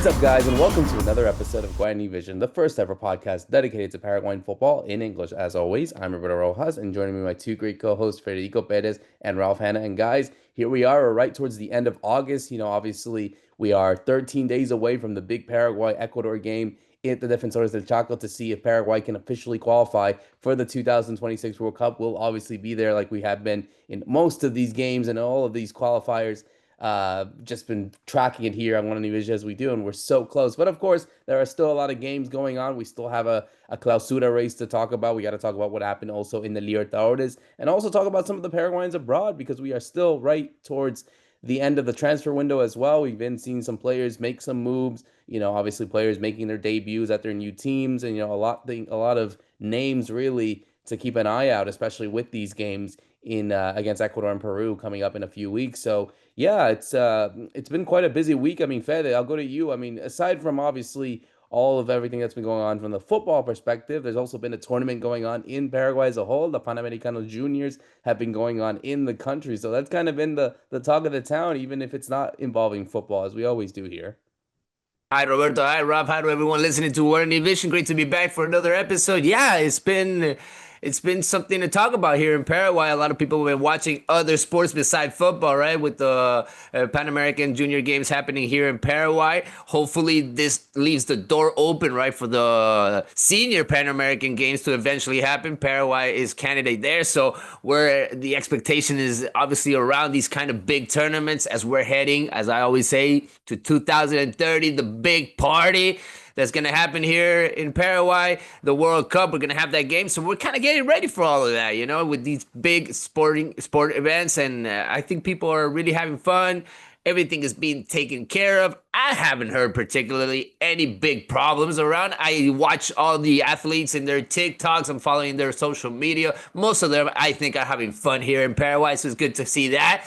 What's up, guys, and welcome to another episode of Guarani Vision, the first ever podcast dedicated to Paraguayan football in English. As always, I'm Roberto Rojas, and joining me my two great co-hosts, Fede Perez and Ralph Hannah. And guys, here we are, we're right towards the end of August. Obviously, we are 13 days away from the big Paraguay-Ecuador game at the Defensores del Chaco to see if Paraguay can officially qualify for the 2026 World Cup. We'll obviously be there like we have been in most of these games and all of these qualifiers. Just been tracking it here on Guarani Vision as we do, and we're so close. But of course, there are still a lot of games going on. We still have a clausura race to talk about. We got to talk about what happened also in the Libertadores, and also talk about some of the Paraguayans abroad, because we are still right towards the end of the transfer window as well. We've been seeing some players make some moves. Obviously players making their debuts at their new teams, and a lot of names really to keep an eye out, especially with these games in against Ecuador and Peru coming up in a few weeks. So yeah, it's been quite a busy week. I mean, Fede, I'll go to you. I mean, aside from obviously all of everything that's been going on from the football perspective, there's also been a tournament going on in Paraguay as a whole. The Panamericano Juniors have been going on in the country. So that's kind of been the talk of the town, even if it's not involving football, as we always do here. Hi, Roberto. Hi, Rob. Hi to everyone listening to Guarani Vision. Great to be back for another episode. Yeah, it's been something to talk about here in Paraguay. A lot of people have been watching other sports besides football, right? With the Pan American Junior Games happening here in Paraguay. Hopefully, this leaves the door open, right, for the senior Pan American Games to eventually happen. Paraguay is candidate there, so where the expectation is obviously around these kind of big tournaments as we're heading, as I always say, to 2030, the big party that's going to happen here in Paraguay, the World Cup. We're going to have that game. So we're kind of getting ready for all of that, with these big sport events. And I think people are really having fun. Everything is being taken care of. I haven't heard particularly any big problems around. I watch all the athletes in their TikToks. I'm following their social media. Most of them, I think, are having fun here in Paraguay. So it's good to see that.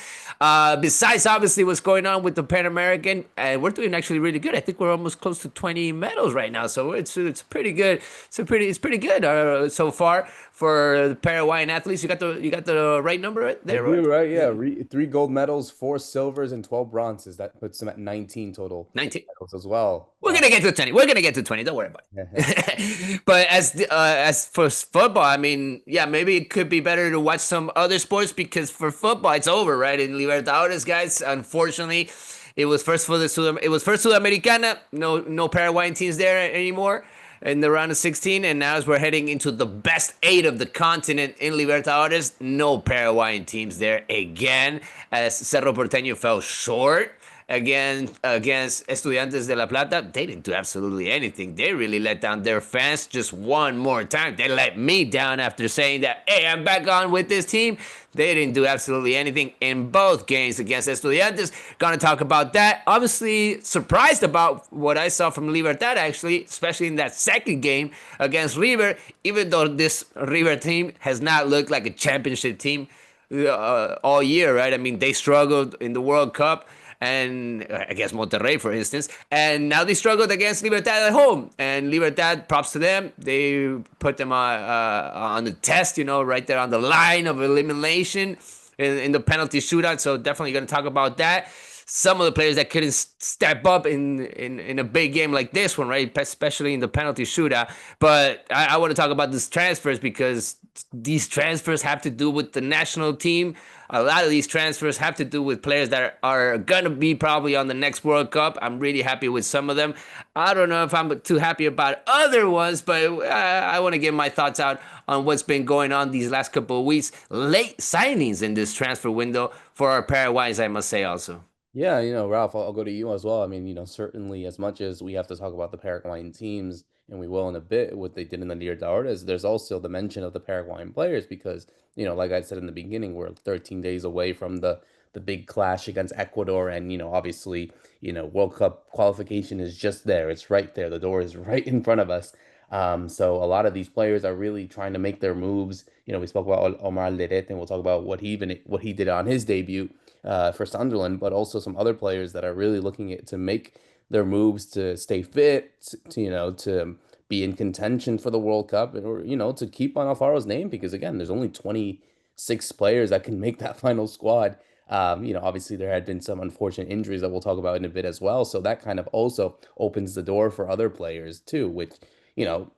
Besides, obviously, what's going on with the Pan American, we're doing actually really good. I think we're almost close to 20 medals right now, so it's pretty good. It's pretty good so far for the Paraguayan athletes. You got the right number right there, right? Right, yeah. 3 gold medals, 4 silvers, and 12 bronzes. That puts them at 19 total 19. medals as well. We're gonna get to 20. We're gonna get to 20. Don't worry about it. But as for football, I mean, yeah, maybe it could be better to watch some other sports, because for football, it's over, right? In Libertadores, guys, unfortunately, it was first Sudamericana. No Paraguayan teams there anymore in the round of 16, and now as we're heading into the best 8 of the continent in Libertadores, no Paraguayan teams there again, as Cerro Porteño fell short against Estudiantes de La Plata. They didn't do absolutely anything. They really let down their fans just one more time. They let me down after saying that, hey, I'm back on with this team. They didn't do absolutely anything in both games against Estudiantes. Gonna talk about that. Obviously, surprised about what I saw from Libertad, actually, especially in that second game against River, even though this River team has not looked like a championship team all year, right? I mean, they struggled in the World Cup, and against Monterrey, for instance, and now they struggled against Libertad at home. And Libertad, props to them, they put them on the test, right there on the line of elimination in the penalty shootout. So definitely going to talk about that. Some of the players that couldn't step up in a big game like this one, right? Especially in the penalty shootout. But I want to talk about these transfers, because these transfers have to do with the national team. A lot of these transfers have to do with players that are going to be probably on the next World Cup. I'm really happy with some of them. I don't know if I'm too happy about other ones, but I want to get my thoughts out on what's been going on these last couple of weeks. Late signings in this transfer window for our Paraguayans, I must say also. Yeah, Ralph, I'll go to you as well. I mean, certainly as much as we have to talk about the Paraguayan teams, and we will in a bit, what they did in the Libertadores, there's also the mention of the Paraguayan players, because, like I said in the beginning, we're 13 days away from the big clash against Ecuador, and, obviously, World Cup qualification is just there. It's right there. The door is right in front of us. So a lot of these players are really trying to make their moves. We spoke about Omar Alderete, and we'll talk about what he did on his debut for Sunderland, but also some other players that are really looking to make their moves to stay fit, to be in contention for the World Cup, or to keep on Alfaro's name, because again, there's only 26 players that can make that final squad. Obviously there had been some unfortunate injuries that we'll talk about in a bit as well. So that kind of also opens the door for other players too, which, you know,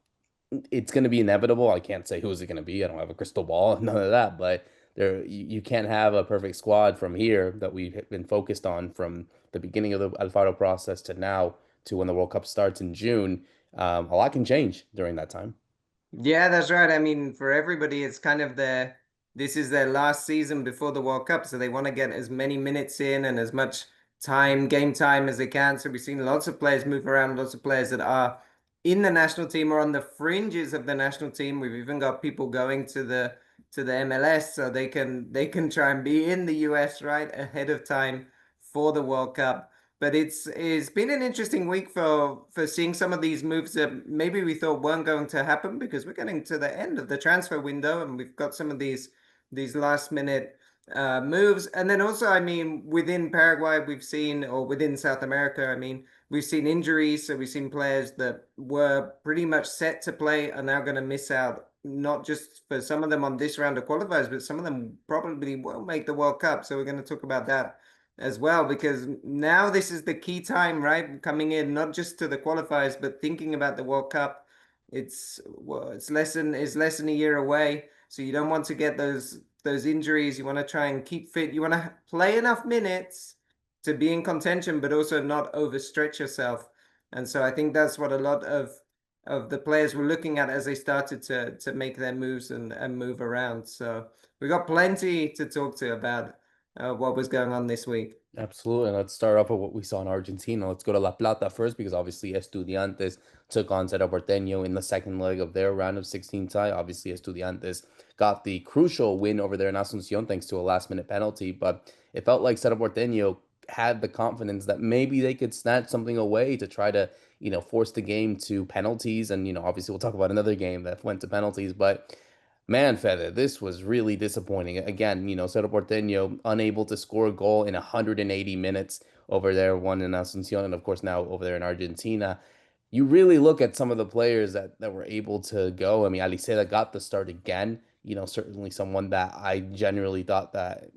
it's going to be inevitable. I can't say who's it going to be. I don't have a crystal ball, none of that. But you can't have a perfect squad from here that we've been focused on from the beginning of the Alfaro process to now to when the World Cup starts in June. A lot can change during that time. Yeah, that's right. I mean, for everybody, it's kind of this is their last season before the World Cup, so they want to get as many minutes in and as much game time as they can. So we've seen lots of players move around, lots of players that are in the national team or on the fringes of the national team. We've even got people going to the MLS so they can try and be in the US right ahead of time for the World Cup. But it's been an interesting week for seeing some of these moves that maybe we thought weren't going to happen because we're getting to the end of the transfer window and we've got some of these last minute moves. And then also, I mean, within Paraguay, we've seen, or within South America, I mean, we've seen injuries. So we've seen players that were pretty much set to play are now going to miss out, not just for some of them on this round of qualifiers, but some of them probably won't make the World Cup. So we're going to talk about that as well, because now this is the key time, right? Coming in, not just to the qualifiers, but thinking about the World Cup. It's less than a year away. So you don't want to get those injuries. You want to try and keep fit. You want to play enough minutes to be in contention, but also not overstretch yourself. And so I think that's what a lot of the players were looking at as they started to make their moves and move around. So we got plenty to talk to about what was going on this week. Absolutely. And let's start off with what we saw in Argentina. Let's go to La Plata first because obviously Estudiantes took on Cerro Porteño in the second leg of their round of 16 tie. Obviously, Estudiantes got the crucial win over there in Asunción thanks to a last minute penalty, but it felt like Cerro Porteño had the confidence that maybe they could snatch something away to try to, force the game to penalties. And, obviously we'll talk about another game that went to penalties, but man, Fede, this was really disappointing. Again, Cerro Porteño unable to score a goal in 180 minutes over there, one in Asunción, and of course now over there in Argentina. You really look at some of the players that were able to go. I mean, Aliceda got the start again. Certainly someone that I generally thought that,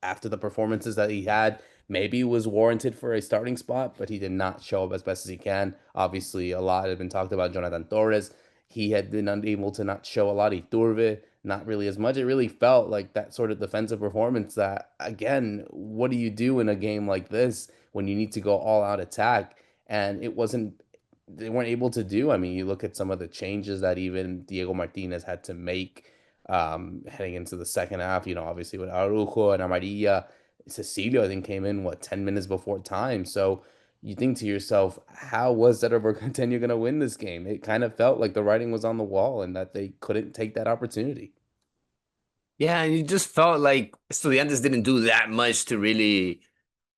after the performances that he had, maybe was warranted for a starting spot, but he did not show up as best as he can. Obviously, a lot had been talked about Jonathan Torres. He had been unable to not show a lot. Iturbe, not really as much. It really felt like that sort of defensive performance that, again, what do you do in a game like this when you need to go all out attack? And they weren't able to do. I mean, you look at some of the changes that even Diego Martinez had to make heading into the second half, obviously with Araujo and Amarilla. Cecilio, I think, came in, 10 minutes before time. So you think to yourself, how was Cerro Porteño going to win this game? It kind of felt like the writing was on the wall and that they couldn't take that opportunity. Yeah, and you just felt like Estudiantes didn't do that much to really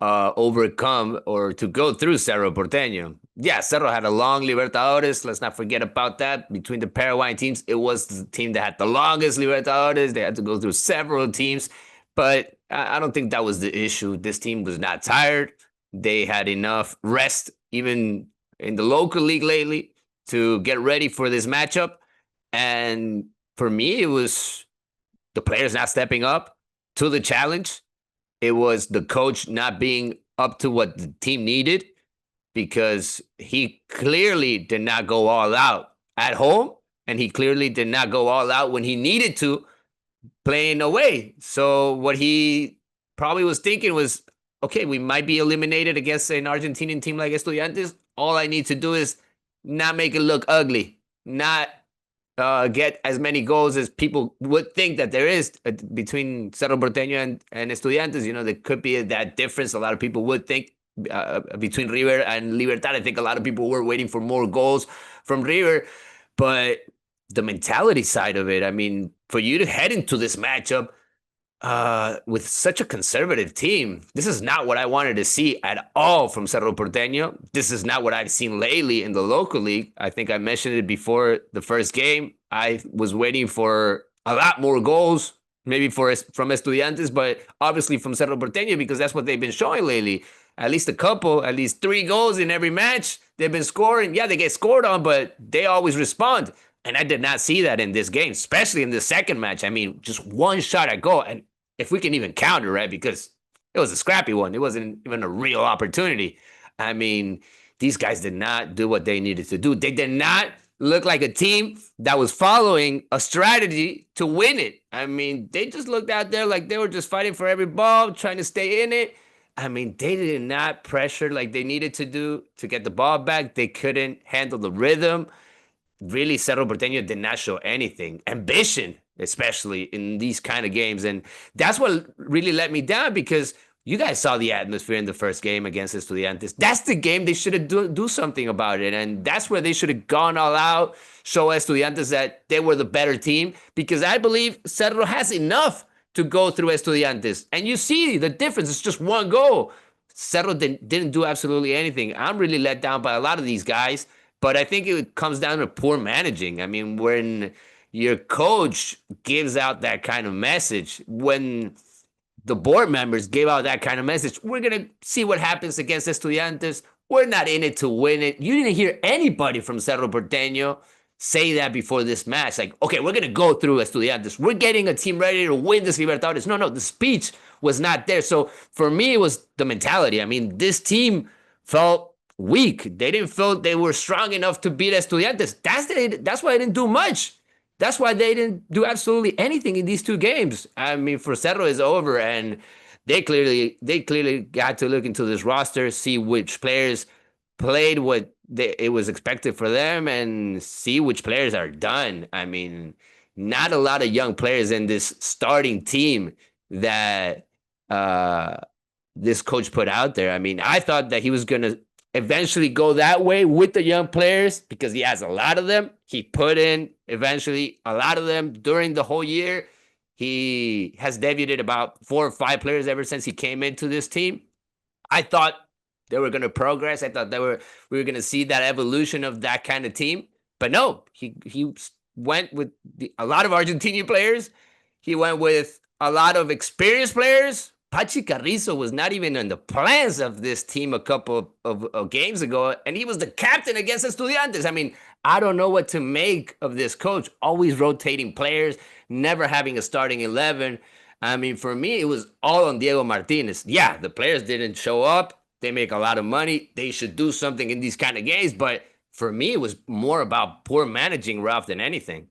overcome or to go through Cerro Porteño. Yeah, Cerro had a long Libertadores. Let's not forget about that. Between the Paraguayan teams, it was the team that had the longest Libertadores. They had to go through several teams, but I don't think that was the issue. This team was not tired. They had enough rest, even in the local league lately, to get ready for this matchup. And for me, it was the players not stepping up to the challenge. It was the coach not being up to what the team needed because he clearly did not go all out at home, and he clearly did not go all out when he needed to playing away. So what he probably was thinking was, okay, we might be eliminated against an Argentinian team like Estudiantes. All I need to do is not make it look ugly, not get as many goals as people would think that there is between Cerro Porteño and Estudiantes. There could be that difference. A lot of people would think between River and Libertad. I think a lot of people were waiting for more goals from River, but the mentality side of it, I mean, for you to head into this matchup with such a conservative team, this is not what I wanted to see at all from Cerro Porteño. This is not what I've seen lately in the local league. I think I mentioned it before the first game. I was waiting for a lot more goals, maybe from Estudiantes, but obviously from Cerro Porteño because that's what they've been showing lately. At least 3 goals in every match they've been scoring. Yeah, they get scored on, but they always respond. And I did not see that in this game, especially in the second match. I mean, just one shot at goal. And if we can even counter, right? Because It was a scrappy one. It wasn't even a real opportunity. I mean, these guys did not do what they needed to do. They did not look like a team that was following a strategy to win it. I mean, they just looked out there like they were just fighting for every ball, trying to stay in it. I mean, they did not pressure like they needed to do to get the ball back. They couldn't handle the rhythm. Really, Cerro Porteño did not show anything. Ambition, especially in these kind of games. And that's what really let me down, because you guys saw the atmosphere in the first game against Estudiantes. That's the game they should have do something about it. And that's where they should have gone all out, show Estudiantes that they were the better team, because I believe Cerro has enough to go through Estudiantes. And you see the difference. It's just one goal. Cerro didn't do absolutely anything. I'm really let down by a lot of these guys. But I think it comes down to poor managing. I mean, when your coach gives out that kind of message, when the board members gave out that kind of message, we're going to see what happens against Estudiantes. We're not in it to win it. You didn't hear anybody from Cerro Porteño say that before this match. Like, okay, we're going to go through Estudiantes. We're getting a team ready to win this Libertadores. No, the speech was not there. So for me, it was the mentality. I mean, this team felt weak. They didn't feel they were strong enough to beat Estudiantes. That's why they didn't do much. That's why they didn't do absolutely anything in these two games. I mean, for Cerro is over, and they clearly got to look into this roster, see which players played what it was expected for them, and see which players are done. I mean, not a lot of young players in this starting team that this coach put out there. I mean, I thought that he was going to eventually go that way with the young players because he has a lot of them. He put in eventually a lot of them during the whole year. He has debuted about 4 or 5 players ever since he came into this team. I thought they were going to progress. I thought we were going to see that evolution of that kind of team. But no, he went with a lot of Argentinian players. He went with a lot of experienced players. Pachi Carrizo was not even in the plans of this team a couple of games ago, and he was the captain against Estudiantes. I mean, I don't know what to make of this coach, always rotating players, never having a starting 11. I mean, for me, it was all on Diego Martinez. Yeah, the players didn't show up. They make a lot of money. They should do something in these kind of games. But for me, it was more about poor managing, Ralph, than anything.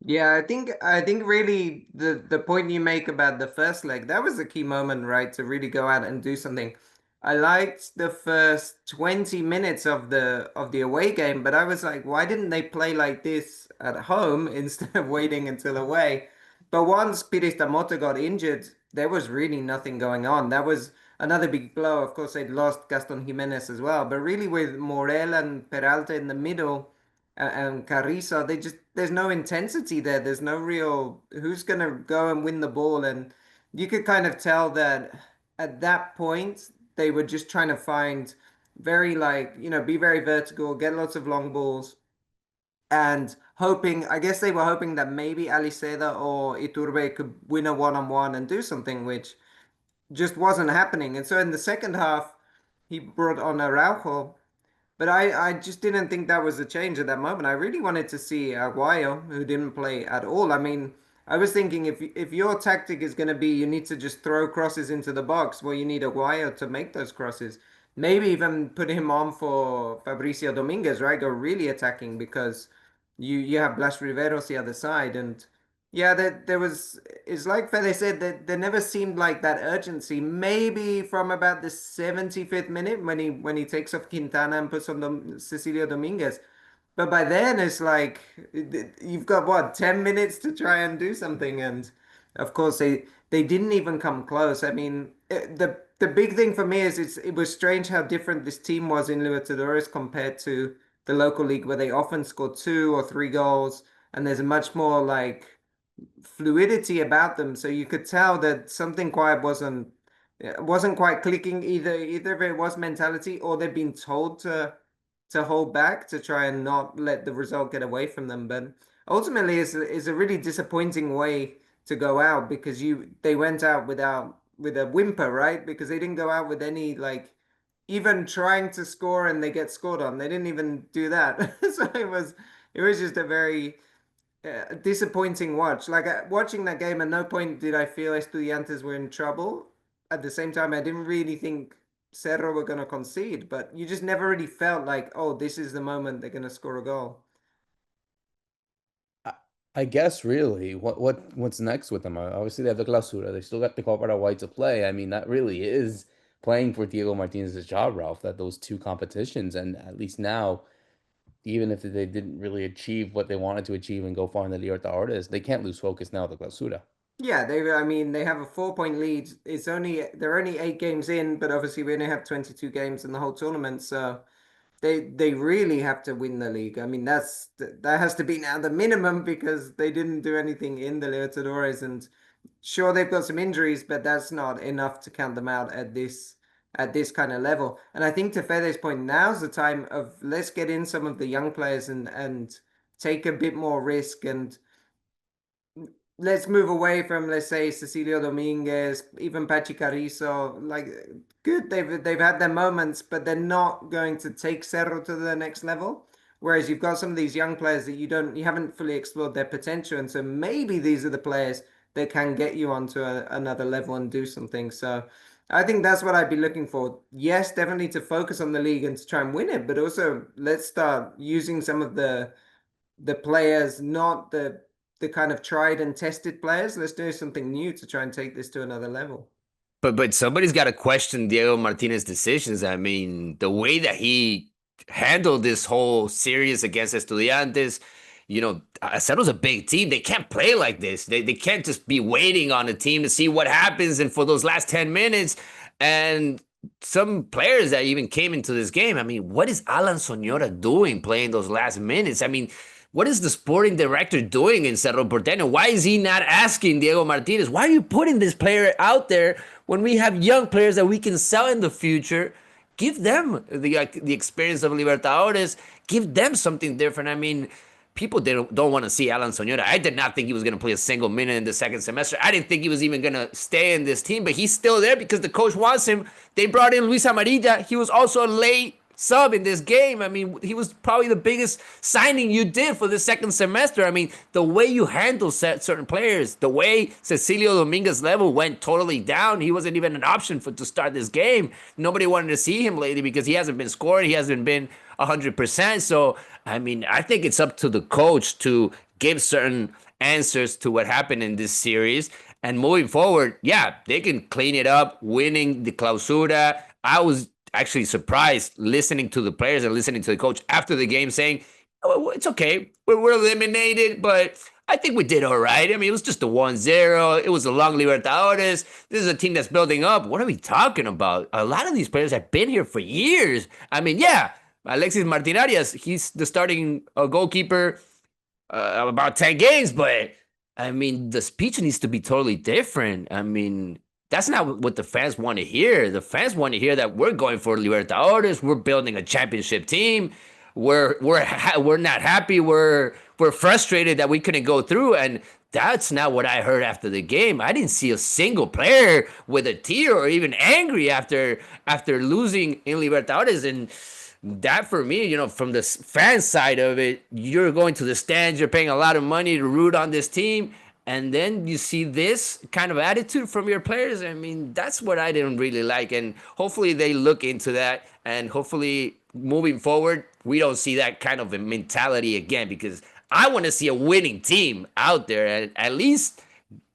Yeah, I think really the point you make about the first leg, that was the key moment, right? To really go out and do something. I liked the first 20 minutes of the away game, but I was like, why didn't they play like this at home instead of waiting until away? But once Pires Tamoto got injured, there was really nothing going on. That was another big blow. Of course, they'd lost Gaston Jimenez as well, but really with Morel and Peralta in the middle and Carrizo, there's no intensity there. There's no real who's gonna go and win the ball, and you could kind of tell that at that point they were just trying to find very be very vertical, get lots of long balls, and hoping. I guess they were hoping that maybe Aliceda or Iturbe could win a one-on-one and do something, which just wasn't happening. And so in the second half, he brought on Araujo, but I just didn't think that was a change at that moment. I really wanted to see Aguayo, who didn't play at all. I mean, I was thinking if your tactic is going to be you need to just throw crosses into the box, well, you need Aguayo to make those crosses. Maybe even put him on for Fabricio Dominguez, right? Go really attacking because you have Blas Riveros the other side. And yeah, there was, it's like Fede said, that there never seemed like that urgency. Maybe from about the 75th minute when he takes off Quintana and puts on Cecilio Dominguez. But by then it's like you've got what, 10 minutes to try and do something, and of course they didn't even come close. I mean, the big thing for me is it was strange how different this team was in Libertadores compared to the local league, where they often score 2 or 3 goals, and there's a much more like fluidity about them. So you could tell that something quite wasn't quite clicking either if it was mentality or they've been told to hold back to try and not let the result get away from them. But ultimately it's a really disappointing way to go out, because they went out with a whimper, right? Because they didn't go out with any like even trying to score, and they get scored on. They didn't even do that. So it was just a very disappointing watch. Like watching that game, at no point did I feel Estudiantes were in trouble. at the same time, I didn't really think Cerro were going to concede, but you just never really felt like, oh, this is the moment they're going to score a goal. I, I guess really, what's next with them? Obviously, they have the Clausura. They still got the Copa Paraguay to play. I mean, that really is playing for Diego Martinez's job, Ralph. That those two competitions, and at least now, even if they didn't really achieve what they wanted to achieve and go far in the Libertadores, they can't lose focus now with the Clausura. Yeah, I mean, they have a 4 point lead. They're only 8 games in, but obviously we only have 22 games in the whole tournament. So they really have to win the league. I mean, that has to be now the minimum because they didn't do anything in the Libertadores. And sure, they've got some injuries, but that's not enough to count them out at this kind of level. And I think to Fede's point, now's the time of let's get in some of the young players and take a bit more risk and let's move away from, let's say, Cecilio Dominguez, even Pachi Carrizo. Like, good, they've had their moments, but they're not going to take Cerro to the next level. Whereas you've got some of these young players that you haven't fully explored their potential, and so maybe these are the players that can get you onto another level and do something. So I think that's what I'd be looking for. Yes, definitely to focus on the league and to try and win it, but also let's start using some of the players, not the kind of tried and tested players. Let's do something new to try and take this to another level. But somebody's got to question Diego Martinez's decisions. I mean, the way that he handled this whole series against Estudiantes, Acero's a big team. They can't play like this. They can't just be waiting on a team to see what happens. And for those last 10 minutes, and some players that even came into this game, I mean, what is Alan Soñora doing playing those last minutes? I mean, what is the sporting director doing in Cerro Porteño? Why is he not asking Diego Martinez, why are you putting this player out there when we have young players that we can sell in the future? Give them the experience of Libertadores. Give them something different. I mean, people don't want to see Alan Soñora. I did not think he was going to play a single minute in the second semester. I didn't think he was even going to stay in this team, but he's still there because the coach wants him. They brought in Luis Amarilla. He was also a late sub in this game. I mean, he was probably the biggest signing you did for the second semester. I mean, the way you handle certain players, the way Cecilio Dominguez level went totally down. He wasn't even an option to start this game. Nobody wanted to see him lately because he hasn't been scoring. He hasn't been 100%. So, I mean, I think it's up to the coach to give certain answers to what happened in this series. And moving forward, yeah, they can clean it up, winning the clausura. I was actually surprised listening to the players and listening to the coach after the game saying, oh, it's okay. We're eliminated, but I think we did all right. I mean, it was just a 1-0. It was a long Libertadores. This is a team that's building up. What are we talking about? A lot of these players have been here for years. I mean, yeah, Alexis Martin Arias, he's the starting goalkeeper about 10 games, but I mean, the speech needs to be totally different. I mean, that's not what the fans want to hear. The fans want to hear that we're going for Libertadores. We're building a championship team. We're not happy. We're frustrated that we couldn't go through, and that's not what I heard after the game. I didn't see a single player with a tear or even angry after losing in Libertadores. And that for me, from the fan side of it, you're going to the stands, you're paying a lot of money to root on this team, and then you see this kind of attitude from your players. I mean, that's what I didn't really like. And hopefully they look into that. And hopefully moving forward, we don't see that kind of a mentality again, because I want to see a winning team out there and at least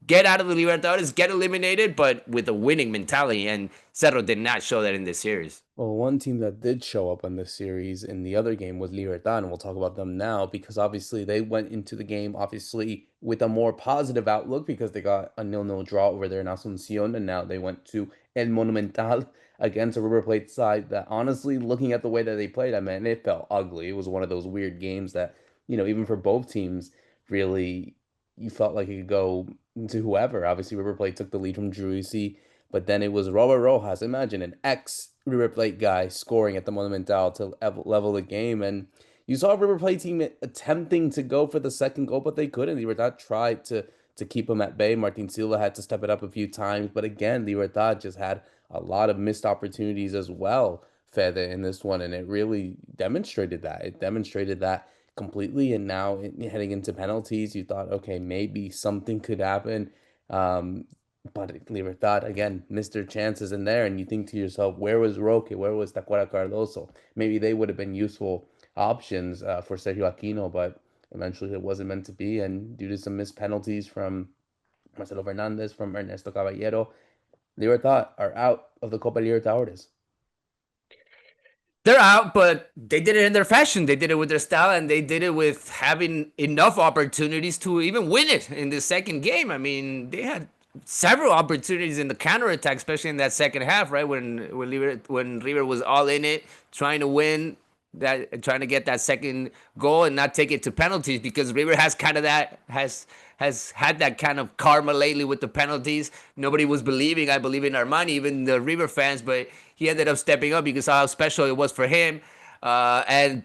get out of the Libertadores, get eliminated, but with a winning mentality. And Cerro did not show that in this series. Well, one team that did show up in this series in the other game was Libertad, and we'll talk about them now because obviously they went into the game obviously with a more positive outlook because they got a 0-0 draw over there in Asunción, and now they went to El Monumental against a River Plate side that honestly, looking at the way that they played, I mean, it felt ugly. It was one of those weird games that, even for both teams, really, you felt like it could go to whoever. Obviously, River Plate took the lead from Druisi, but then it was Roberto Rojas. Imagine an ex River Plate guy scoring at the Monumental to level the game. And you saw a River Plate team attempting to go for the second goal, but they couldn't. Libertad tried to keep them at bay. Martin Silva had to step it up a few times. But again, Libertad just had a lot of missed opportunities as well, Fede, in this one. And it really demonstrated that. It demonstrated that completely. And now heading into penalties, you thought, okay, maybe something could happen. But Libertad, again, missed their chances in there. And you think to yourself, where was Roque? Where was Tacuara Cardoso? Maybe they would have been useful options for Sergio Aquino, but eventually it wasn't meant to be. And due to some missed penalties from Marcelo Fernandez, from Ernesto Caballero, Libertad are out of the Copa Libertadores. They're out, but they did it in their fashion. They did it with their style, and they did it with having enough opportunities to even win it in the second game. I mean, they had several opportunities in the counterattack, especially in that second half, right? When River was all in it, trying to win that, trying to get that second goal and not take it to penalties, because River has kind of that has had that kind of karma lately with the penalties. Nobody was believing. I believe in Armani, even the River fans, but he ended up stepping up because of how special it was for him. And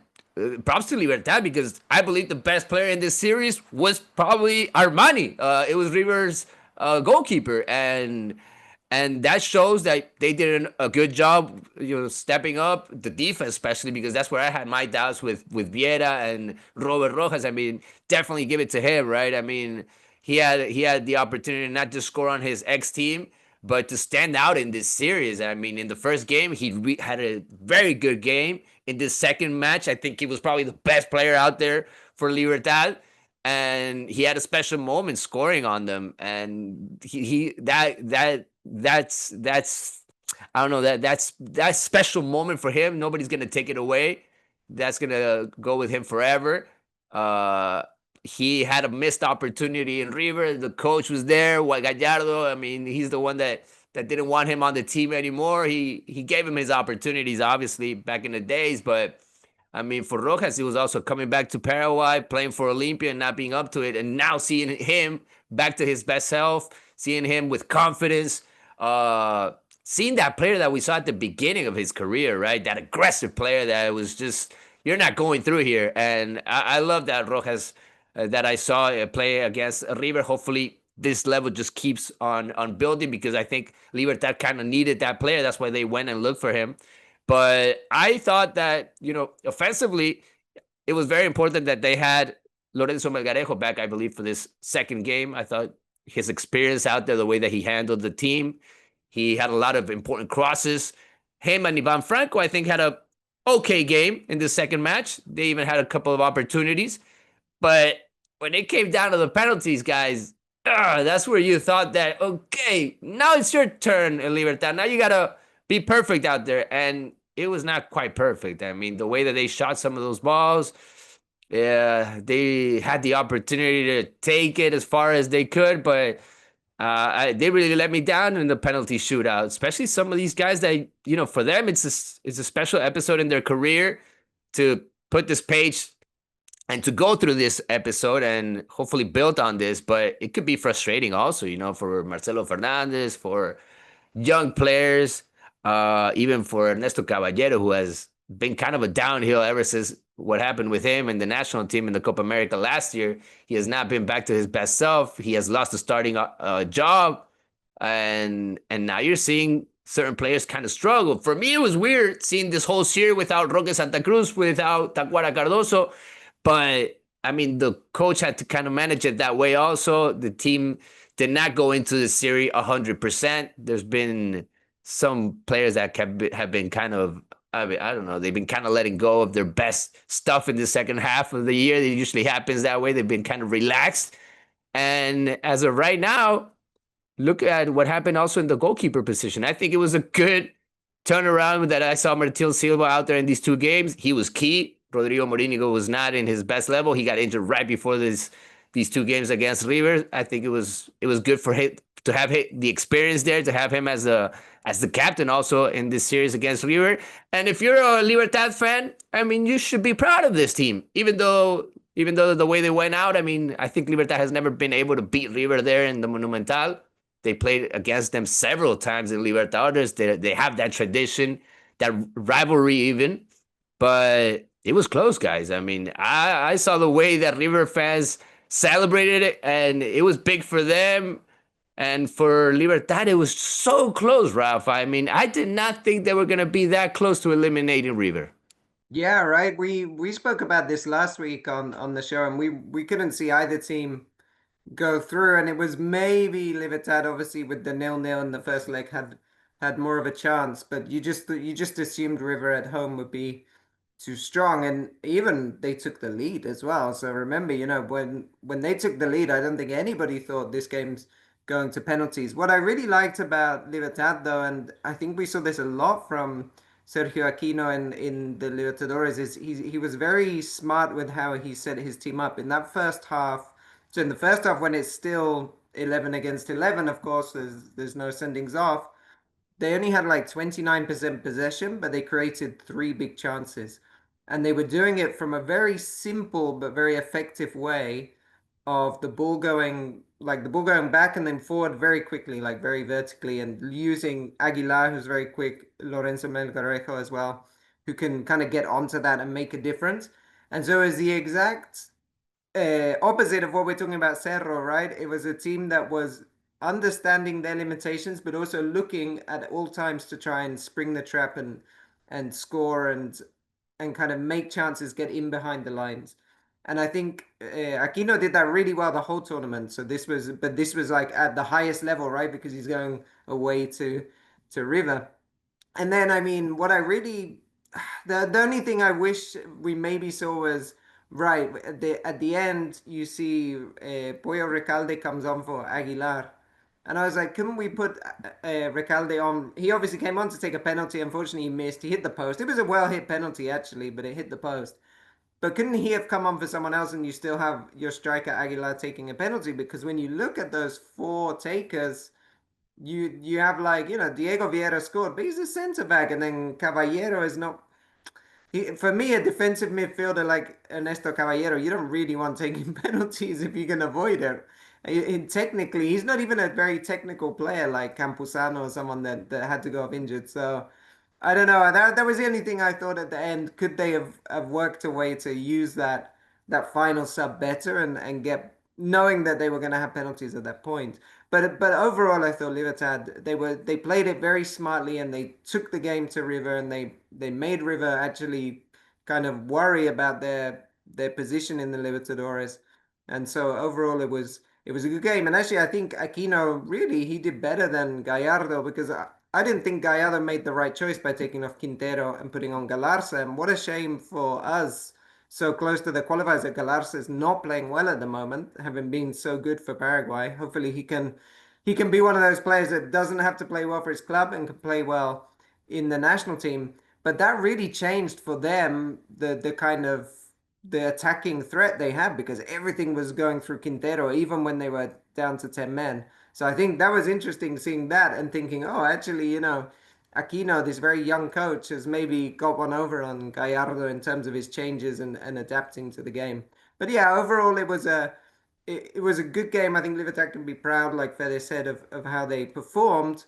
props to Libertad, because I believe the best player in this series was probably Armani. It was River's goalkeeper, and that shows that they did a good job, stepping up the defense, especially because that's where I had my doubts with Viera and Roberto Rojas. I mean, definitely give it to him, right? I mean, he had the opportunity to not just score on his ex team, but to stand out in this series. I mean, in the first game, he had a very good game. In this second match, I think he was probably the best player out there for Libertad, and he had a special moment scoring on them. And that's I don't know, that special moment for him. Nobody's gonna take it away. That's gonna go with him forever. He had a missed opportunity in River. The coach was there, Gallardo. I mean, he's the one that didn't want him on the team anymore. He gave him his opportunities, obviously, back in the days. But I mean, for Rojas, he was also coming back to Paraguay, playing for Olympia and not being up to it. And now seeing him back to his best self, seeing him with confidence, seeing that player that we saw at the beginning of his career, right? That aggressive player that was just, you're not going through here. And I love that Rojas that I saw play against River. Hopefully this level just keeps on building, because I think Libertad kind of needed that player. That's why they went and looked for him. But I thought that, offensively, it was very important that they had Lorenzo Melgarejo back, I believe, for this second game. I thought his experience out there, the way that he handled the team, he had a lot of important crosses. Him and Ivan Franco, I think, had a okay game in the second match. They even had a couple of opportunities. But when it came down to the penalties, guys, that's where you thought that, okay, now it's your turn, Libertad. Now you got to be perfect out there. And it was not quite perfect. I mean, the way that they shot some of those balls, they had the opportunity to take it as far as they could, but they really let me down in the penalty shootout, especially some of these guys that, for them, it's a special episode in their career to put this page and to go through this episode and hopefully build on this. But it could be frustrating also, for Marcelo Fernandez, for young players, even for Ernesto Caballero, who has been kind of a downhill ever since what happened with him and the national team in the Copa America last year. He has not been back to his best self. He has lost the starting job, and now you're seeing certain players kind of struggle. For me, it was weird seeing this whole series without Roque Santa Cruz, without Tacuara Cardoso, but I mean, the coach had to kind of manage it that way also. The team did not go into the series 100%. There's been some players that have been kind of, I don't know, they've been kind of letting go of their best stuff in the second half of the year. It usually happens that way. They've been kind of relaxed. And as of right now, look at what happened also in the goalkeeper position. I think it was a good turnaround that I saw Martín Silva out there in these two games. He was key. Rodrigo Morínigo was not in his best level. He got injured right before these two games against River. I think it was good for him to have the experience there, to have him as the captain also in this series against River. And if you're a Libertad fan, I mean, you should be proud of this team, even though the way they went out. I mean, I think Libertad has never been able to beat River there in the Monumental. They played against them several times in Libertadores. They have that tradition, that rivalry even, but it was close, guys. I mean, I saw the way that River fans celebrated it, and it was big for them. And for Libertad, it was so close, Ralph. I mean, I did not think they were going to be that close to eliminating River. Yeah, right. We spoke about this last week on the show, and we couldn't see either team, go through. And it was maybe Libertad, obviously, with the 0-0 in the first leg had more of a chance. But you just assumed River at home would be too strong, and even they took the lead as well. So remember, when they took the lead, I don't think anybody thought this game's going to penalties. What I really liked about Libertad, though, and I think we saw this a lot from Sergio Aquino in the Libertadores, is he was very smart with how he set his team up in that first half. So in the first half, when it's still 11 against 11, of course, there's no sendings off. They only had like 29% possession, but they created three big chances. And they were doing it from a very simple but very effective way of the ball going back and then forward very quickly, like very vertically, and using Aguilar, who's very quick, Lorenzo Melgarejo as well, who can kind of get onto that and make a difference. And so is the exact opposite of what we're talking about Cerro, right? It was a team that was understanding their limitations, but also looking at all times to try and spring the trap and score and kind of make chances get in behind the lines. And I think Aquino did that really well the whole tournament. So this was like at the highest level, right? Because he's going away to River. And then, I mean, what I really, the only thing I wish we maybe saw was right at the end. You see, Pollo Recalde comes on for Aguilar, and I was like, couldn't we put Recalde on? He obviously came on to take a penalty. Unfortunately, he missed. He hit the post. It was a well hit penalty actually, but it hit the post. But couldn't he have come on for someone else, and you still have your striker Aguilar taking a penalty? Because when you look at those four takers, you have like Diego Vieira scored, but he's a centre back, and then Caballero is not. For me, a defensive midfielder like Ernesto Caballero, you don't really want taking penalties if you can avoid it. Technically, he's not even a very technical player like Campuzano or someone that had to go off injured. So I don't know. That was the only thing I thought at the end. Could they have worked a way to use that final sub better and get knowing that they were going to have penalties at that point? But overall, I thought Libertad they played it very smartly and they took the game to River and they made River actually kind of worry about their position in the Libertadores. And so overall, it was a good game. And actually, I think Aquino really he did better than Gallardo because I didn't think Gallardo made the right choice by taking off Quintero and putting on Galarza. And what a shame for us so close to the qualifiers that Galarza is not playing well at the moment, having been so good for Paraguay. Hopefully he can be one of those players that doesn't have to play well for his club and can play well in the national team. But that really changed for them the kind of the attacking threat they had because everything was going through Quintero, even when they were down to 10 men. So I think that was interesting seeing that and thinking, oh, actually, Aquino, this very young coach, has maybe got one over on Gallardo in terms of his changes and adapting to the game. But yeah, overall, it was a good game. I think Liverpool can be proud, like Fede said, of how they performed.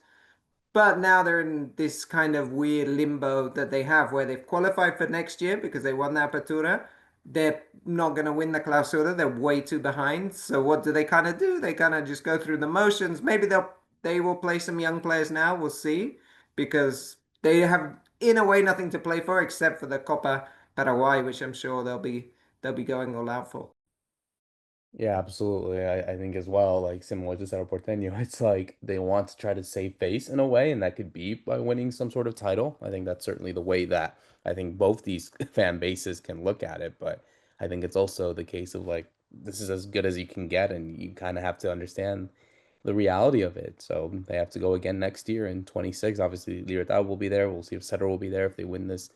But now they're in this kind of weird limbo that they have where they've qualified for next year because they won the Apertura. They're not going to win the Clausura. They're way too behind. So what do they kind of do? They kind of just go through the motions. Maybe they will play some young players now. We'll see because they have in a way nothing to play for except for the Copa Paraguay, which I'm sure they'll be going all out for. Yeah, absolutely. I think as well, like similar to Cerro Porteño, it's like they want to try to save face in a way, and that could be by winning some sort of title. I think that's certainly the way that I think both these fan bases can look at it. But I think it's also the case of like this is as good as you can get, and you kind of have to understand the reality of it. So they have to go again next year in 26. Obviously, Libertad will be there. We'll see if Cerro will be there if they win this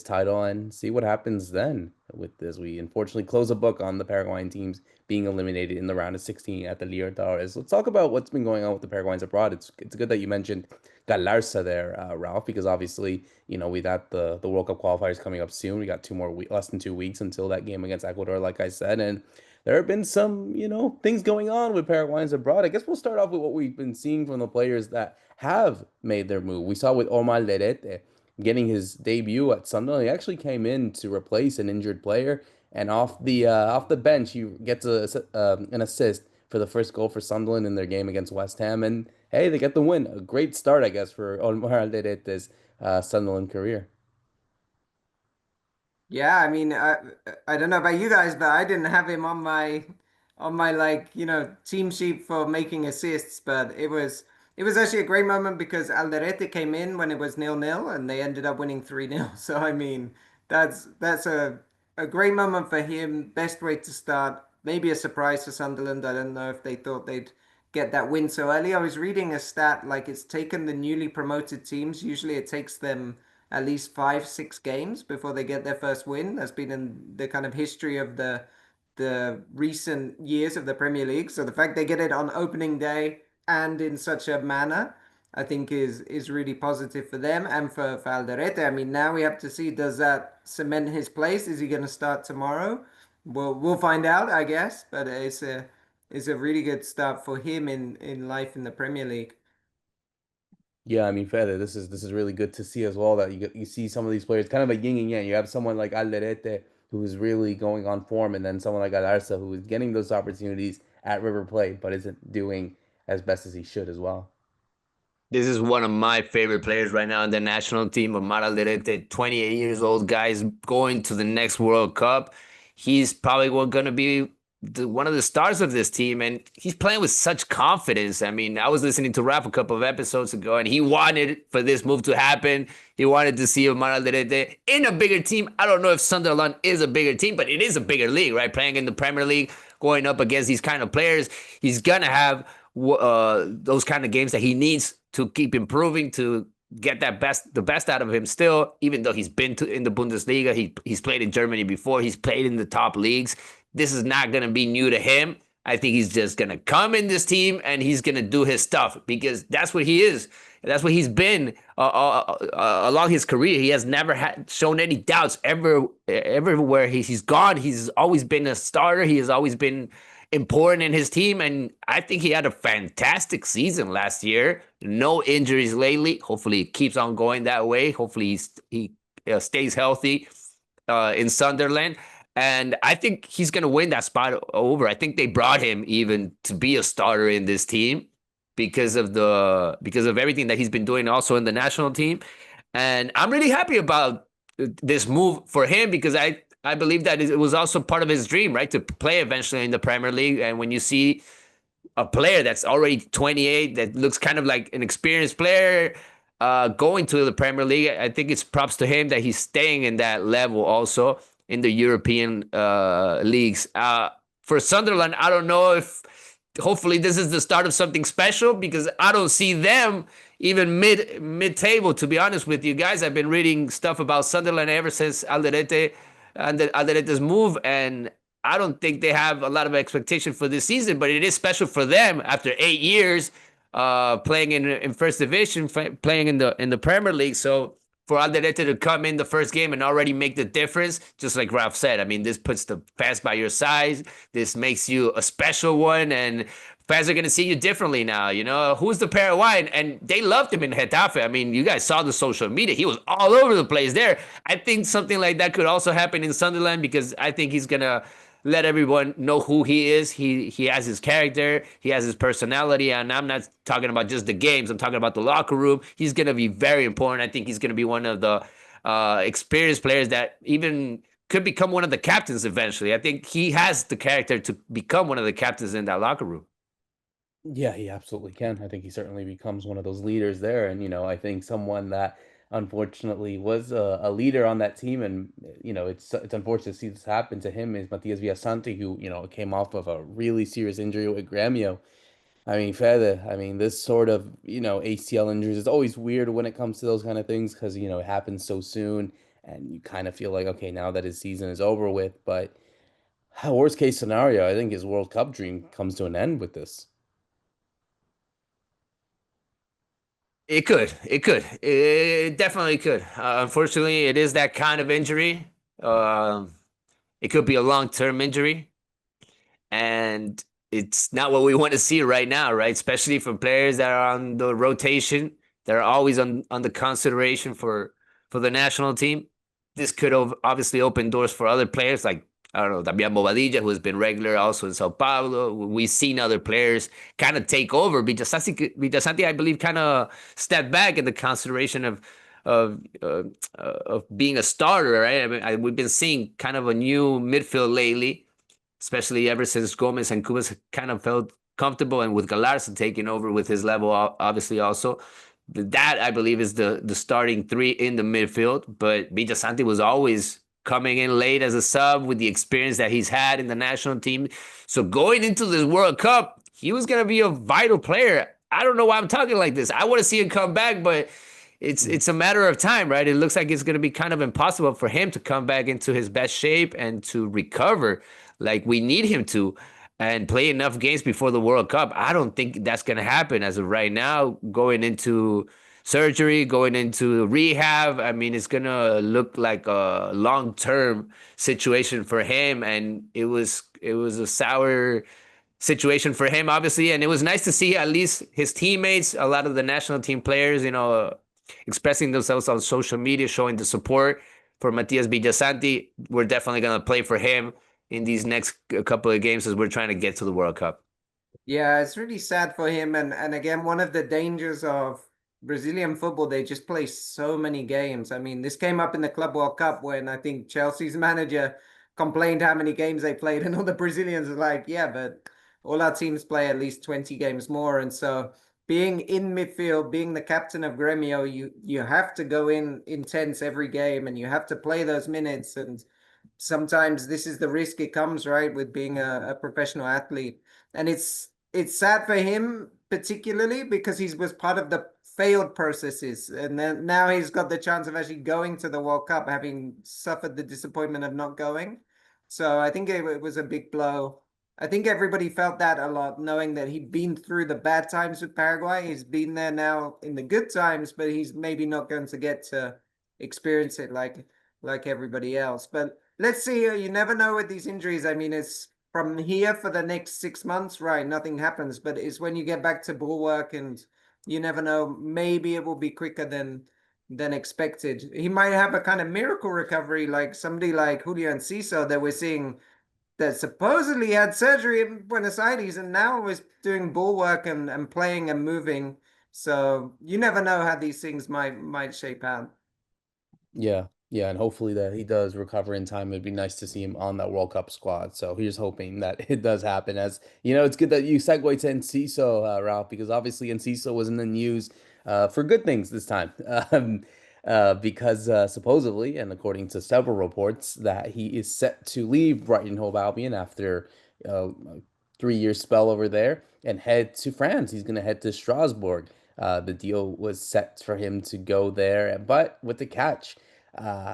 title and see what happens then with this. We unfortunately close a book on the Paraguayan teams being eliminated in the round of 16 at the Libertadores. Let's talk about what's been going on with the Paraguayans abroad. It's good that you mentioned Galarza there, Ralph, because obviously, we got the World Cup qualifiers coming up soon. We got less than 2 weeks until that game against Ecuador, like I said, and there have been some, things going on with Paraguayans abroad. I guess we'll start off with what we've been seeing from the players that have made their move. We saw with Omar Lerete getting his debut at Sunderland. He actually came in to replace an injured player, and off the bench, he gets an assist for the first goal for Sunderland in their game against West Ham. And hey, they get the win. A great start, I guess, for Omar Alderete's Sunderland career. Yeah, I mean, I don't know about you guys, but I didn't have him on my like, team sheet for making assists, but it was actually a great moment because Alderete came in when it was 0-0 and they ended up winning 3-0. So I mean, that's a great moment for him. Best way to start. Maybe a surprise for Sunderland. I don't know if they thought they'd get that win so early. I was reading a stat like it's taken the newly promoted teams, usually it takes them at least 5, 6 games before they get their first win. That's been in the kind of history of the recent years of the Premier League. So the fact they get it on opening day and in such a manner, I think is really positive for them and for Alderete. I mean, now we have to see, does that cement his place? Is he going to start tomorrow? We'll find out, I guess. But it's a really good start for him in life in the Premier League. Yeah, I mean, Fede, this is really good to see as well that you see some of these players kind of a yin and yang. You have someone like Alderete who's really going on form, and then someone like Alarza who is getting those opportunities at River Plate, but isn't doing as best as he should as well. This is one of my favorite players right now in the national team, Omar Alderete, 28 years old, guys, going to the next World Cup. He's probably going to be one of the stars of this team, and he's playing with such confidence. I mean, I was listening to Rap a couple of episodes ago, and he wanted for this move to happen. He wanted to see Omar Alderete in a bigger team. I don't know if Sunderland is a bigger team, but it is a bigger league, right? Playing in the Premier League, going up against these kind of players, he's going to have those kind of games that he needs to keep improving, to get the best out of him still, even though he's been in the Bundesliga. He's played in Germany before. He's played in the top leagues. This is not going to be new to him. I think he's just going to come in this team and he's going to do his stuff because that's what he is. That's what he's been along his career. He has never shown any doubts everywhere he's gone. He's always been a starter. He has always been important in his team, and I think he had a fantastic season last year. No injuries lately. Hopefully, it keeps on going that way. Hopefully, he stays healthy in Sunderland, and I think he's going to win that spot over. I think they brought him even to be a starter in this team because of everything that he's been doing also in the national team, and I'm really happy about this move for him because I believe that it was also part of his dream, right, to play eventually in the Premier League. And when you see a player that's already 28, that looks kind of like an experienced player going to the Premier League, I think it's props to him that he's staying in that level also in the European leagues. For Sunderland, I don't know if hopefully this is the start of something special because I don't see them even mid-table, to be honest with you guys. I've been reading stuff about Sunderland ever since Alderete's move, and I don't think they have a lot of expectation for this season, but it is special for them after 8 years playing in first division, playing in the Premier League. So for Alderete to come in the first game and already make the difference, just like Ralph said, I mean, this puts the fans by your side. This makes you a special one, and fans are going to see you differently now. Who's the Paraguayan? And they loved him in Getafe. I mean, you guys saw the social media. He was all over the place there. I think something like that could also happen in Sunderland because I think he's going to let everyone know who he is. He has his character. He has his personality. And I'm not talking about just the games. I'm talking about the locker room. He's going to be very important. I think he's going to be one of the experienced players that even could become one of the captains eventually. I think he has the character to become one of the captains in that locker room. Yeah, he absolutely can. I think he certainly becomes one of those leaders there. And, I think someone that unfortunately was a leader on that team. And, it's unfortunate to see this happen to him is Matias Villasanti, who, came off of a really serious injury with Gremio. I mean, Fede, this sort of, ACL injuries is always weird when it comes to those kind of things because, it happens so soon and you kind of feel like, okay, now that his season is over with. But worst case scenario, I think his World Cup dream comes to an end with this. It could. It definitely could. Unfortunately, it is that kind of injury. It could be a long-term injury. And it's not what we want to see right now, right? Especially for players that are on the rotation, that are always on the consideration for the national team. This could obviously open doors for other players like, I don't know, Damian Bobadilla, who has been regular also in Sao Paulo. We've seen other players kind of take over. Villasanti, I believe, kind of stepped back in the consideration of being a starter, right? I mean, we've been seeing kind of a new midfield lately. especially ever since Gomez and Cubas kind of felt comfortable, and with Galarza taking over with his level, obviously also. That I believe is the starting three in the midfield. But Villasanti was always coming in late as a sub with the experience that he's had in the national team. So going into this World Cup, he was gonna be a vital player. I don't know why I'm talking like this. I want to see him come back, but it's a matter of time, right? It looks like it's going to be kind of impossible for him to come back into his best shape and to recover like we need him to and play enough games before the World Cup. I don't think that's going to happen as of right now, going into surgery, going into rehab. I mean, it's going to look like a long-term situation for him, and it was a sour situation for him, obviously. And it was nice to see at least his teammates, a lot of the national team players, expressing themselves on social media, showing the support for Matias Villasanti. We're definitely going to play for him in these next couple of games as we're trying to get to the World Cup. Yeah, it's really sad for him. And again, one of the dangers of Brazilian football, they just play so many games. I mean, this came up in the Club World Cup when I think Chelsea's manager complained how many games they played, and all the Brazilians are like, yeah, but all our teams play at least 20 games more. And so being in midfield, being the captain of Gremio, you have to go in intense every game and you have to play those minutes. And sometimes this is the risk it comes, right, with being a professional athlete. And it's sad for him particularly because he was part of the failed processes, and then now he's got the chance of actually going to the World Cup, having suffered the disappointment of not going. So I think it was a big blow. I think everybody felt that a lot, knowing that he'd been through the bad times with Paraguay. He's been there now in the good times, but he's maybe not going to get to experience it like everybody else. But let's see. You never know with these injuries. I mean, it's from here for the next 6 months, right? Nothing happens, but it's when you get back to bulwark, and you never know. Maybe it will be quicker than expected. He might have a kind of miracle recovery, like somebody like Julio Enciso that we're seeing that supposedly had surgery in Buenos Aires and now is doing bulwark and playing and moving. So you never know how these things might shape out. Yeah, yeah, and hopefully that he does recover in time. It'd be nice to see him on that World Cup squad. So here's hoping that it does happen. As you know, it's good that you segue to Enciso, Ralph, because obviously Enciso was in the news for good things this time. Because supposedly, and according to several reports, that he is set to leave Brighton and Hove Albion after a 3 year spell over there and head to France. He's going to head to Strasbourg. The deal was set for him to go there, but with the catch,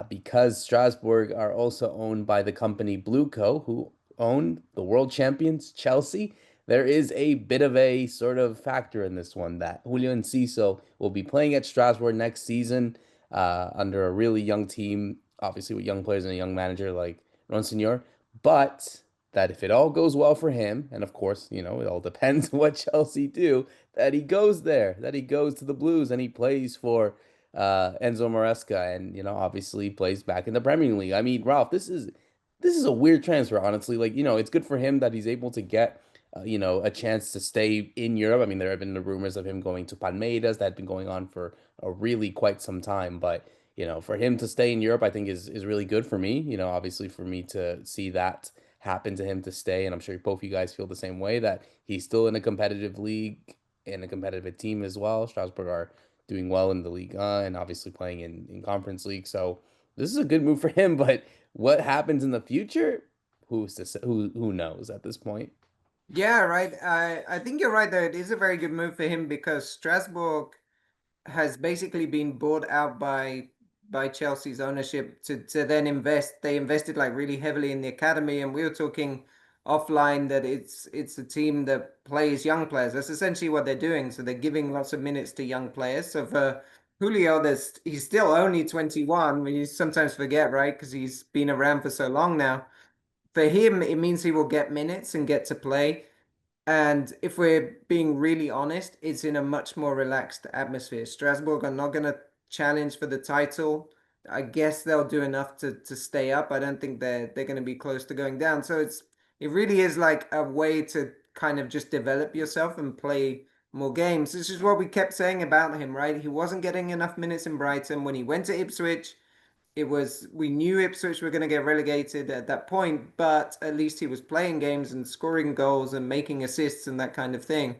because Strasbourg are also owned by the company Blueco, who own the world champions Chelsea. There is a bit of a sort of factor in this one that Julio Enciso will be playing at Strasbourg next season under a really young team, obviously with young players and a young manager like Ronsignor, but that if it all goes well for him, and of course, it all depends what Chelsea do, that he goes there, that he goes to the Blues and he plays for Enzo Maresca and, obviously plays back in the Premier League. I mean, Ralph, this is a weird transfer, honestly. Like, it's good for him that he's able to get, a chance to stay in Europe. I mean, there have been the rumors of him going to Palmeiras that had been going on for a really quite some time, but for him to stay in Europe, I think is really good for me. Obviously for me to see that happen to him to stay, and I'm sure both of you guys feel the same way that he's still in a competitive league and a competitive team as well. Strasbourg are doing well in the league and obviously playing in conference league. So this is a good move for him. But what happens in the future? Who knows at this point? Yeah, right. I think you're right that it is a very good move for him because Strasbourg has basically been bought out by Chelsea's ownership to then invest. They invested like really heavily in the academy, and we were talking offline that it's a team that plays young players. That's essentially what they're doing. So they're giving lots of minutes to young players. So for Julio, he's still only 21. You sometimes forget, right? Because he's been around for so long now. For him, it means he will get minutes and get to play. And if we're being really honest, it's in a much more relaxed atmosphere. Strasbourg are not going to challenge for the title. I guess they'll do enough to stay up. I don't think they're going to be close to going down. So it really is like a way to kind of just develop yourself and play more games. This is what we kept saying about him, right? He wasn't getting enough minutes in Brighton. When he went to Ipswich, we knew Ipswich were going to get relegated at that point, but at least he was playing games and scoring goals and making assists and that kind of thing.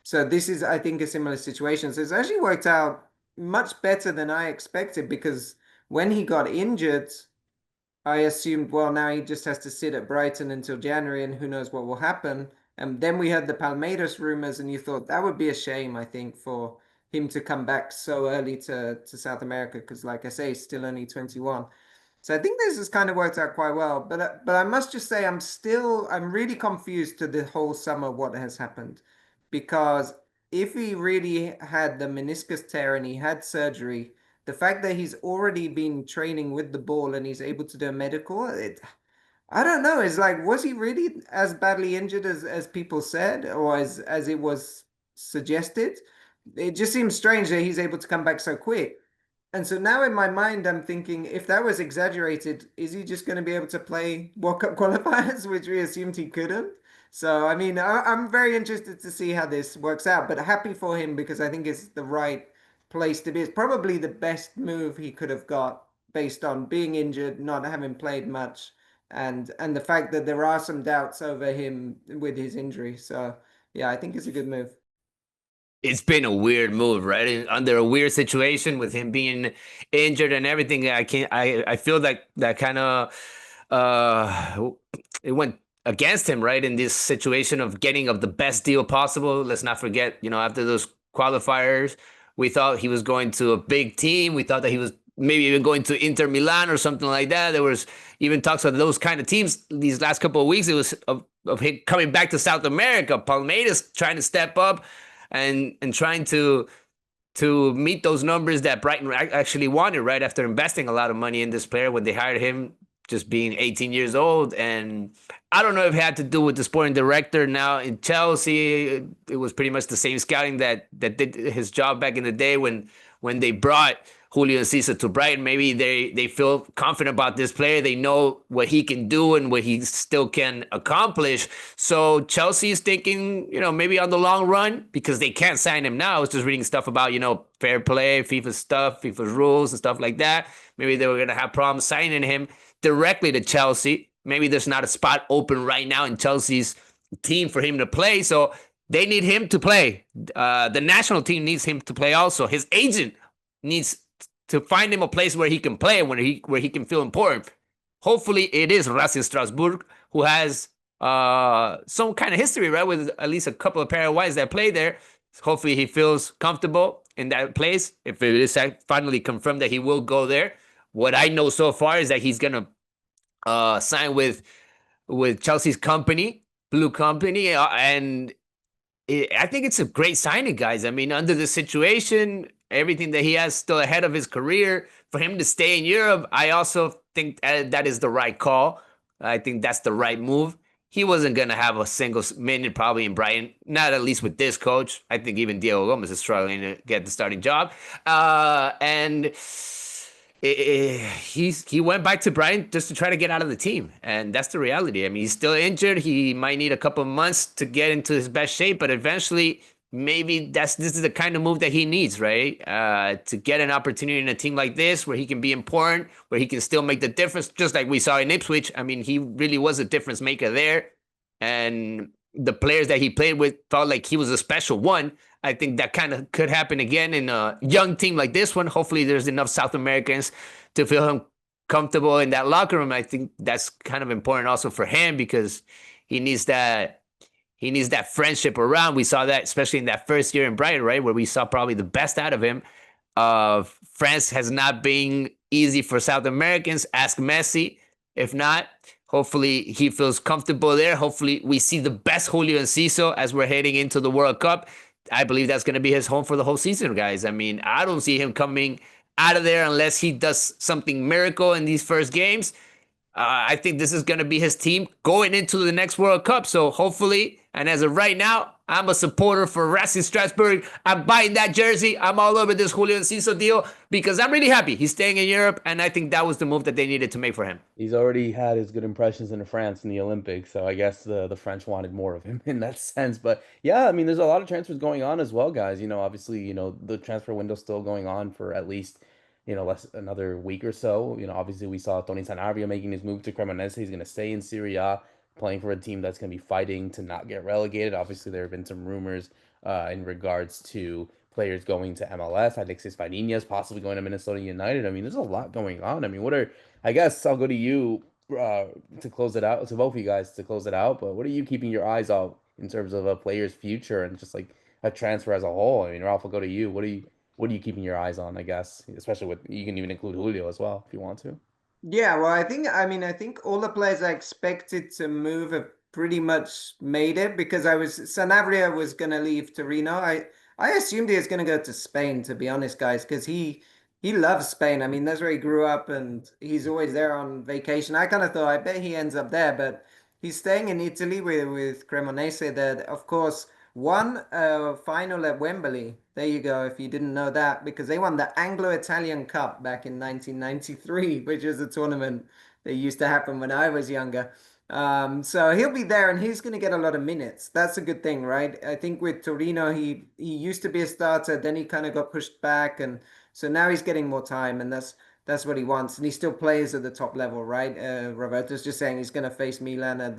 So this is, I think, a similar situation. So it's actually worked out much better than I expected, because when he got injured, I assumed, well, now he just has to sit at Brighton until January and who knows what will happen. And then we had the Palmeiras rumors, and you thought that would be a shame, I think, for him to come back so early to South America, because, like I say, he's still only 21. So I think this has kind of worked out quite well. But I must just say, I'm really confused to the whole summer what has happened, because if he really had the meniscus tear and he had surgery, the fact that he's already been training with the ball and he's able to do a medical, I don't know. It's like, was he really as badly injured as people said, or as it was suggested? It just seems strange that he's able to come back so quick. And so now in my mind, I'm thinking, if that was exaggerated, is he just going to be able to play World Cup qualifiers, which we assumed he couldn't? So, I mean, I'm very interested to see how this works out, but happy for him, because I think it's the right place to be. It's probably the best move he could have got, based on being injured, not having played much, and the fact that there are some doubts over him with his injury. So, yeah, I think it's a good move. It's been a weird move, right? Under a weird situation with him being injured and everything. I feel like that kind of it went against him, right? In this situation of getting of the best deal possible. Let's not forget, after those qualifiers, we thought he was going to a big team. We thought that he was maybe even going to Inter Milan or something like that. There was even talks of those kind of teams these last couple of weeks. It was of him coming back to South America. Palmeiras trying to step up and trying to meet those numbers that Brighton actually wanted, right, after investing a lot of money in this player when they hired him, just being 18 years old. And I don't know if it had to do with the sporting director now in Chelsea. It was pretty much the same scouting that did his job back in the day when they brought Julio Enciso to Brighton. Maybe they feel confident about this player. They know what he can do and what he still can accomplish. So Chelsea is thinking, maybe on the long run, because they can't sign him now. I was just reading stuff about, fair play, FIFA stuff, FIFA rules and stuff like that. Maybe they were going to have problems signing him directly to Chelsea. Maybe there's not a spot open right now in Chelsea's team for him to play. So they need him to play. The national team needs him to play also. His agent needs to find him a place where he can play and where he can feel important. Hopefully it is Racing Strasbourg, who has some kind of history, right, with at least a couple of Paraguayans that play there. Hopefully he feels comfortable in that place. If it is finally confirmed that he will go there. What I know so far is that he's going to sign with Chelsea's company, Blue Company, and I think it's a great signing, guys. I mean, under the situation, everything that he has still ahead of his career, for him to stay in Europe, I also think that is the right call. I think that's the right move. He wasn't going to have a single minute probably in Brighton, not at least with this coach. I think even Diego Gomez is struggling to get the starting job. And he went back to Brighton just to try to get out of the team, and that's the reality. I mean, he's still injured. He might need a couple of months to get into his best shape, but eventually, maybe this is the kind of move that he needs, right? To get an opportunity in a team like this where he can be important, where he can still make the difference, just like we saw in Ipswich. I mean, he really was a difference maker there, and the players that he played with felt like he was a special one. I think that kind of could happen again in a young team like this one. Hopefully there's enough South Americans to feel him comfortable in that locker room. I think that's kind of important also for him, because he needs that friendship around. We saw that especially in that first year in Brighton, right, where we saw probably the best out of him. France has not been easy for South Americans. Ask Messi. If not, hopefully he feels comfortable there. Hopefully we see the best Julio Enciso as we're heading into the World Cup. I believe that's going to be his home for the whole season, guys. I mean, I don't see him coming out of there unless he does something miracle in these first games. I think this is going to be his team going into the next World Cup. So hopefully, and as of right now, I'm a supporter for Racing Strasbourg. I'm buying that jersey. I'm all over this Julio Enciso deal because I'm really happy he's staying in Europe, and I think that was the move that they needed to make for him. He's already had his good impressions in France in the Olympics, so I guess the French wanted more of him in that sense. But yeah, I mean, there's a lot of transfers going on as well, guys. Obviously, the transfer window's still going on for at least another week or so. Obviously we saw Tony Sanabria making his move to Cremonese. He's going to stay in Serie A, playing for a team that's going to be fighting to not get relegated. Obviously, there have been some rumors in regards to players going to MLS. Alexis Fariñas possibly going to Minnesota United. I mean, there's a lot going on. I mean, I guess I'll go to you to close it out, to both of you guys to close it out. But what are you keeping your eyes out in terms of a player's future and just like a transfer as a whole? I mean, Ralph, I'll go to you. What are you keeping your eyes on, I guess, especially you can even include Julio as well if you want to. Yeah, well, I think all the players I expected to move have pretty much made it because Sanabria was going to leave Torino. I assumed he was going to go to Spain, to be honest, guys, because he loves Spain. I mean, that's where he grew up and he's always there on vacation. I kind of thought, I bet he ends up there, but he's staying in Italy with Cremonese that, of course, won a final at Wembley. There you go, if you didn't know that, because they won the Anglo-Italian Cup back in 1993, which is a tournament that used to happen when I was younger. So he'll be there and he's going to get a lot of minutes. That's a good thing, right? I think with Torino, he used to be a starter, then he kind of got pushed back, and so now he's getting more time, and that's what he wants. And he still plays at the top level, right? Roberto's just saying he's going to face Milan at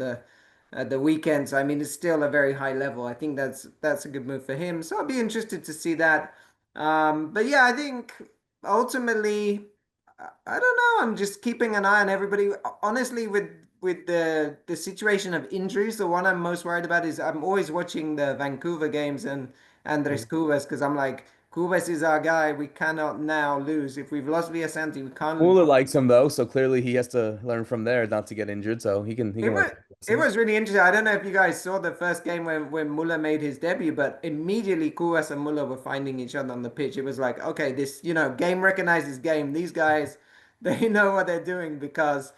the weekends. I mean, it's still a very high level. I think that's a good move for him. So I'll be interested to see that. But yeah, I think ultimately, I don't know. I'm just keeping an eye on everybody. Honestly, with the situation of injuries, the one I'm most worried about is I'm always watching the Vancouver games and Andres Cubas because I'm like, Cubas is our guy. We cannot now lose. If we've lost Villasanti, we can't lose. Mueller likes him though, so clearly he has to learn from there not to get injured. So he can It learn was from it lessons. was really interesting. I don't know if you guys saw the first game when Muller made his debut, but immediately Kouas and Muller were finding each other on the pitch. It was like, okay, this, game recognizes game. These guys, they know what they're doing because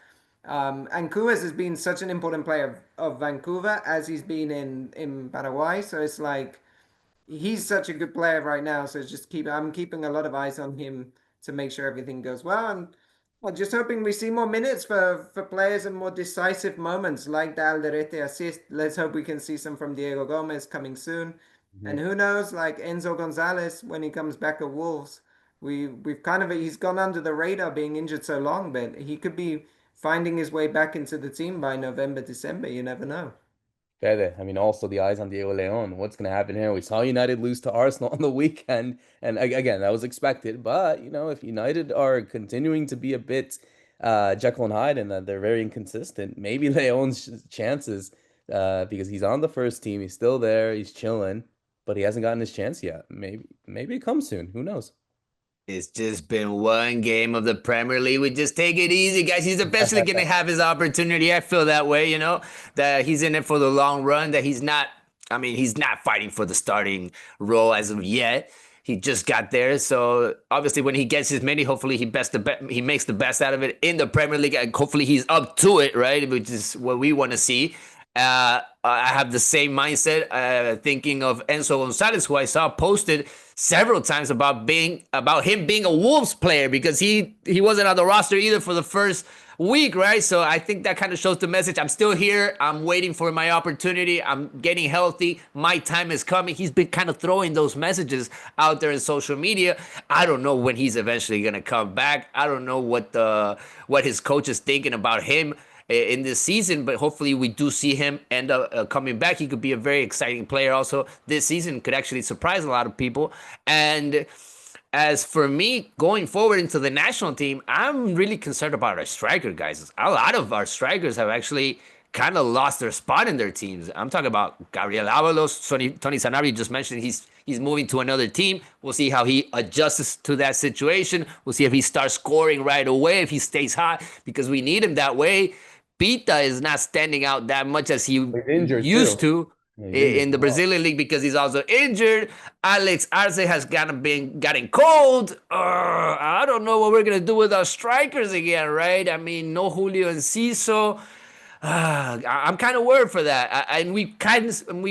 and Kouas has been such an important player of Vancouver as he's been in Paraguay. So it's like he's such a good player right now. So it's just I'm keeping a lot of eyes on him to make sure everything goes well. And well, just hoping we see more minutes for players and more decisive moments like the Alderete assist. Let's hope we can see some from Diego Gomez coming soon. And Mhm. who knows, like Enzo Gonzalez when he comes back at Wolves. We've kind of he's gone under the radar being injured so long, but he could be finding his way back into the team by November, December. You never know. Fede, I mean, also the eyes on Diego Leon. What's going to happen here? We saw United lose to Arsenal on the weekend, and again, that was expected. But if United are continuing to be a bit Jekyll and Hyde and that they're very inconsistent, maybe Leon's chances, because he's on the first team, he's still there, he's chilling, but he hasn't gotten his chance yet. Maybe it comes soon. Who knows? It's just been one game of the Premier League. We just take it easy, guys. He's eventually going to have his opportunity. I feel that way, that he's in it for the long run, that he's not fighting for the starting role as of yet. He just got there. So obviously when he gets his minute, hopefully he makes the best out of it in the Premier League. And hopefully he's up to it, right? Which is what we want to see. I have the same mindset, thinking of Enzo Gonzalez, who I saw posted several times about him being a Wolves player because he wasn't on the roster either for the first week, right? So I think that kind of shows the message. I'm still here. I'm waiting for my opportunity. I'm getting healthy. My time is coming. He's been kind of throwing those messages out there in social media. I don't know when he's eventually going to come back. I don't know what his coach is thinking about him in this season, but hopefully we do see him end up coming back. He could be a very exciting player also this season, could actually surprise a lot of people. And as for me, going forward into the national team, I'm really concerned about our striker guys. A lot of our strikers have actually kind of lost their spot in their teams. I'm talking about Gabriel Avalos. Tony Sanabria just mentioned he's moving to another team. We'll see how he adjusts to that situation. We'll see if he starts scoring right away, if he stays hot, because we need him that way. Pita is not standing out that much as he He's injured used too. to Yeah, he's injured in the as well. Brazilian league because he's also injured. Alex Arce has gotten cold. I don't know what we're gonna do with our strikers again, right? I mean, no Julio Enciso. I'm kind of worried for that, and we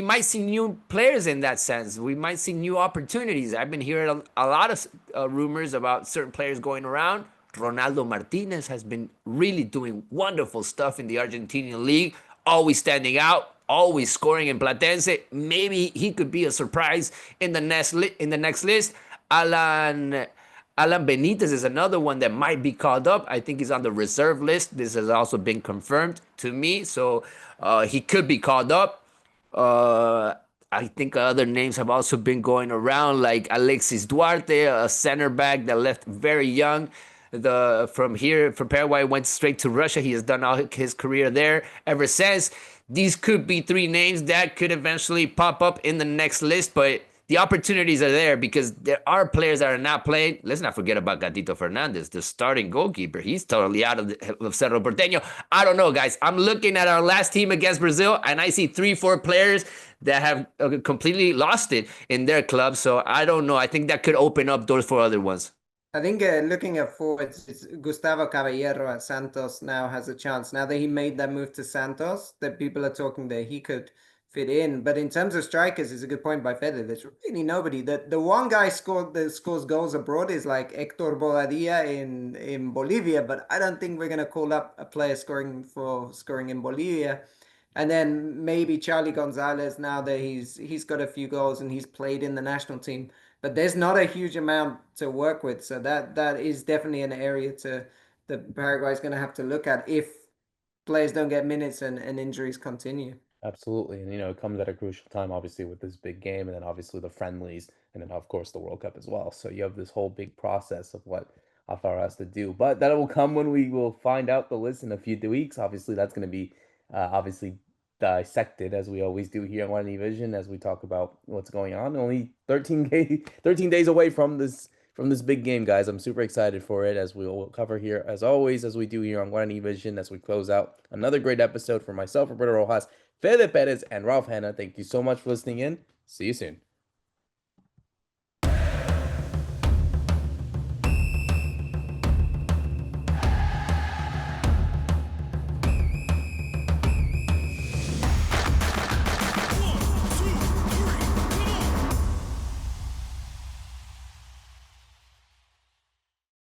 might see new players in that sense. We might see new opportunities. I've been hearing a lot of rumors about certain players going around. Ronaldo Martinez has been really doing wonderful stuff in the Argentinian league, always standing out, always scoring in Platense. Maybe he could be a surprise in the next list. Alan Benitez is another one that might be called up. I think he's on the reserve list. This has also been confirmed to me. So he could be called up. Uh, I think other names have also been going around, like Alexis Duarte, a center back that left very young. From Paraguay, went straight to Russia. He has done all his career there ever since. These could be three names that could eventually pop up in the next list, but the opportunities are there because there are players that are not playing. Let's not forget about Gatito Fernandez, the starting goalkeeper. He's totally out of Cerro Porteño. I don't know, guys. I'm looking at our last team against Brazil, and I see 3-4 players that have completely lost it in their club. So I don't know. I think that could open up doors for other ones. I think looking at forwards, it's Gustavo Caballero at Santos now has a chance. Now that he made that move to Santos, that people are talking that he could fit in. But in terms of strikers, it's a good point by Fede. There's really nobody. The one guy that scores goals abroad is like Hector Bobadilla in Bolivia, but I don't think we're gonna call up a player scoring in Bolivia. And then maybe Charlie Gonzalez now that he's got a few goals and he's played in the national team. But there's not a huge amount to work with. So that is definitely an area that Paraguay is going to have to look at if players don't get minutes and injuries continue. Absolutely. And, it comes at a crucial time, obviously, with this big game, and then obviously the friendlies, and then, of course, the World Cup as well. So you have this whole big process of what Alfaro has to do. But that will come when we will find out the list in a few weeks. Obviously, that's going to be obviously dissected, as we always do here on Guarani Vision, as we talk about what's going on. Only 13 days away from this big game, guys. I'm super excited for it, as we'll cover here, as always, as we do here on Guarani Vision, as we close out another great episode for myself, Roberto Rojas, Fede Perez, and Ralph Hannah. Thank you so much for listening in. See you soon.